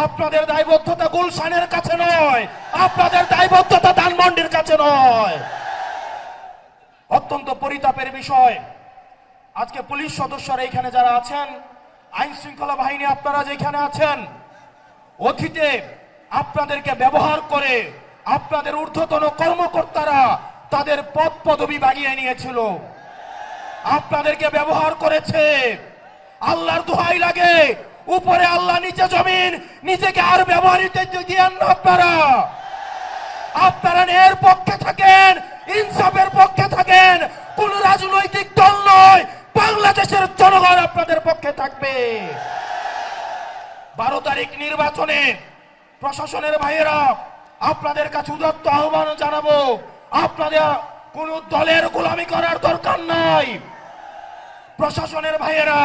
আপনাদের দায়বদ্ধতা গুলশানের কাছে নয়, আপনাদের দায়বদ্ধতা ধানমন্ডির কাছে নয়। অত্যন্ত পরিতাপের বিষয়, আজকে পুলিশ সদস্যরা এখানে যারা আছেন, আইন শৃঙ্খলা বাহিনী আপনারা যেখানে আছেন, অতীতে আপনাদেরকে ব্যবহার করে আপনাদের ঊর্ধ্বতন কর্মকর্তারা তাদের পদ পদবি বাগিয়ে নিয়েছিল, আপনাদেরকে ব্যবহার করেছে। আল্লাহর দোহাই লাগে, উপরে আল্লাহ নিচে জমিন, নিজেকে আর ব্যবহৃত দিয়েন না। আপনারা ন্যায়ের পক্ষে থাকেন, ইনসাফের পক্ষে থাকেন। কোন রাজনৈতিক দল নয়, বাংলাদেশের জনগণ আপনাদের পক্ষে থাকবে। 12 তারিখ নির্বাচনে প্রশাসনের ভাইয়েরা আপনাদের কাছে উদাত্ত আহ্বান জানাবো, আপনাদের কোন দলের গোলামি করার দরকার নাই। প্রশাসনের ভাইয়েরা,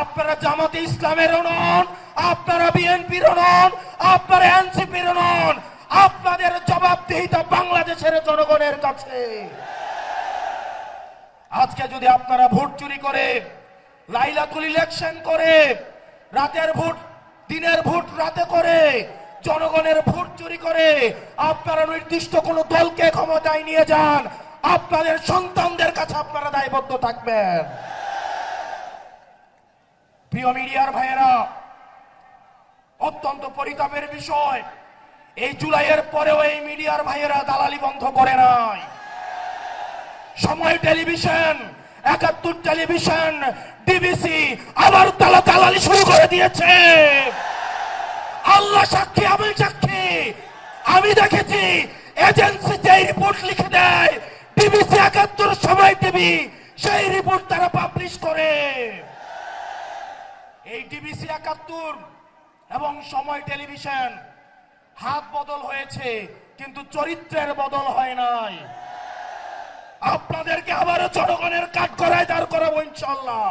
আপনারা জামাতে ইসলামেরও নন, আপনারা বিএনপির নন, আপনারা এনসিপির নন। আপনাদের জবাবদিহিতা বাংলাদেশের জনগণের কাছে। আজকে যদি আপনারা ভোট চুরি করে, লাইলাতুল ইলেকশন করে, রাতের ভোট দিনের ভোট রাতে করে, জনগণের ভোট চুরি করে আপনারা নির্দিষ্ট কোন দলকে ক্ষমতায় নিয়ে যান, আপনাদের সন্তানদের কাছে আপনারা দায়বদ্ধ থাকবেন। প্রিয় মিডিয়ার ভাইয়েরা, অত্যন্ত পরিতাপের বিষয়, এই জুলাইয়ের পরেও এই মিডিয়ার ভাইয়েরা দালালি বন্ধ করে নাই। সময় টেলিভিশন, 71 টেলিভিশন, ডিবিসি আবার দালালি শুরু করে দিয়েছে। আল্লাহ সাক্ষী, আমি সাক্ষী, আমি দেখেছি এজেন্সি যে রিপোর্ট লিখে দেয়, ডিবিসি 71 সময় টিভি সেই রিপোর্ট তারা পাবলিশ করে। এই ডিবিসি 71 এবং সময় টেলিভিশন হাত বদল হয়েছে, কিন্তু চরিত্রের বদল হয় নাই। আপনাদেরকে আবারও জনগণের কাঠগড়ায় দাঁড় করাবো ইনশাআল্লাহ।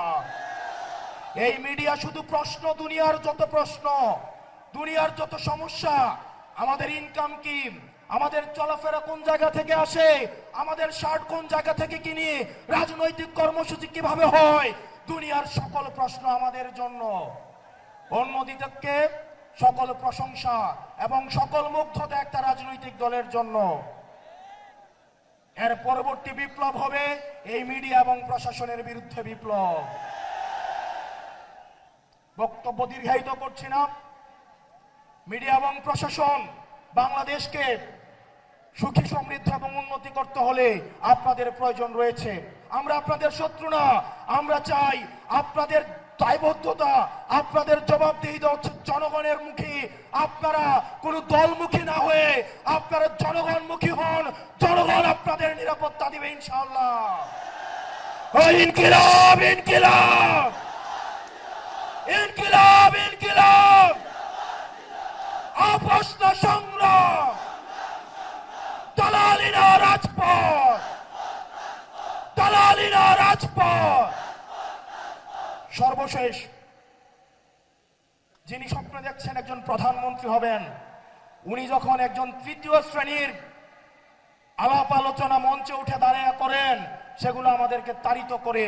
এই মিডিয়া শুধু প্রশ্ন, দুনিয়ার যত প্রশ্ন, দুনিয়ার যত সমস্যা, আমাদের ইনকাম কি, আমাদের চলাফেরা কোন জায়গা থেকে আসে, আমাদের শার্ট কোন জায়গা থেকে কিনি, রাজনৈতিক কর্মসূচি কিভাবে হয়, দুনিয়ার সকল প্রশ্ন আমাদের জন্য। অন্যদিকে সকল প্রশংসা এবং সকল মুগ্ধতা একটা রাজনৈতিক দলের জন্য। এর পরবর্তী বিপ্লব হবে এই মিডিয়া এবং প্রশাসনের বিরুদ্ধে বিপ্লব। বক্তব্য দীর্ঘায়িত করছি না। মিডিয়া এবং প্রশাসন বাংলাদেশকে সুখী, সমৃদ্ধ এবং উন্নতি করতে হলে আপনাদের প্রয়োজন রয়েছে। আমরা আপনাদের শত্রু না, আমরা চাই আপনাদের দায়বদ্ধতা, আপনাদের জবাবদিহিতা হচ্ছে জনগণের মুখী। আপনারা কোন দলমুখী না হয়ে আপনারা জনগণমুখী হন, জনগণ আপনাদের নিরাপত্তা দিবে ইনশাআল্লাহ। ইনকিলাব, ইনকিলাব, ইনকিলাব, ইনকিলাব, আপোষ না সংগ্রাম, দালালি না রাজপথ, দালালি না রাজপথ। সর্বশেষ, যিনি স্বপ্ন দেখছেন একজন প্রধানমন্ত্রী হবেন, উনি যখন একজন তৃতীয় শ্রেণীর আলাপ আলোচনা মঞ্চে উঠে দাঁড়িয়ে করেন, সেগুলো আমাদেরকে তাড়িত করে।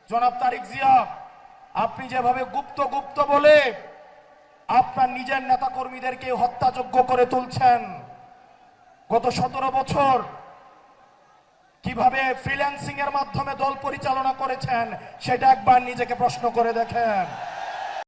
জনাব তারেক জিয়া, আপনি যেভাবে গুপ্ত গুপ্ত বলে আপনার নিজের নেতাকর্মীদেরকে হত্যাযোগ্য করে তুলছেন, গত 17 বছর কিভাবে ফ্রিল্যান্সিং এর মাধ্যমে দল পরিচালনা করেছেন, সেটা একবার নিজেকে প্রশ্ন করে দেখেন।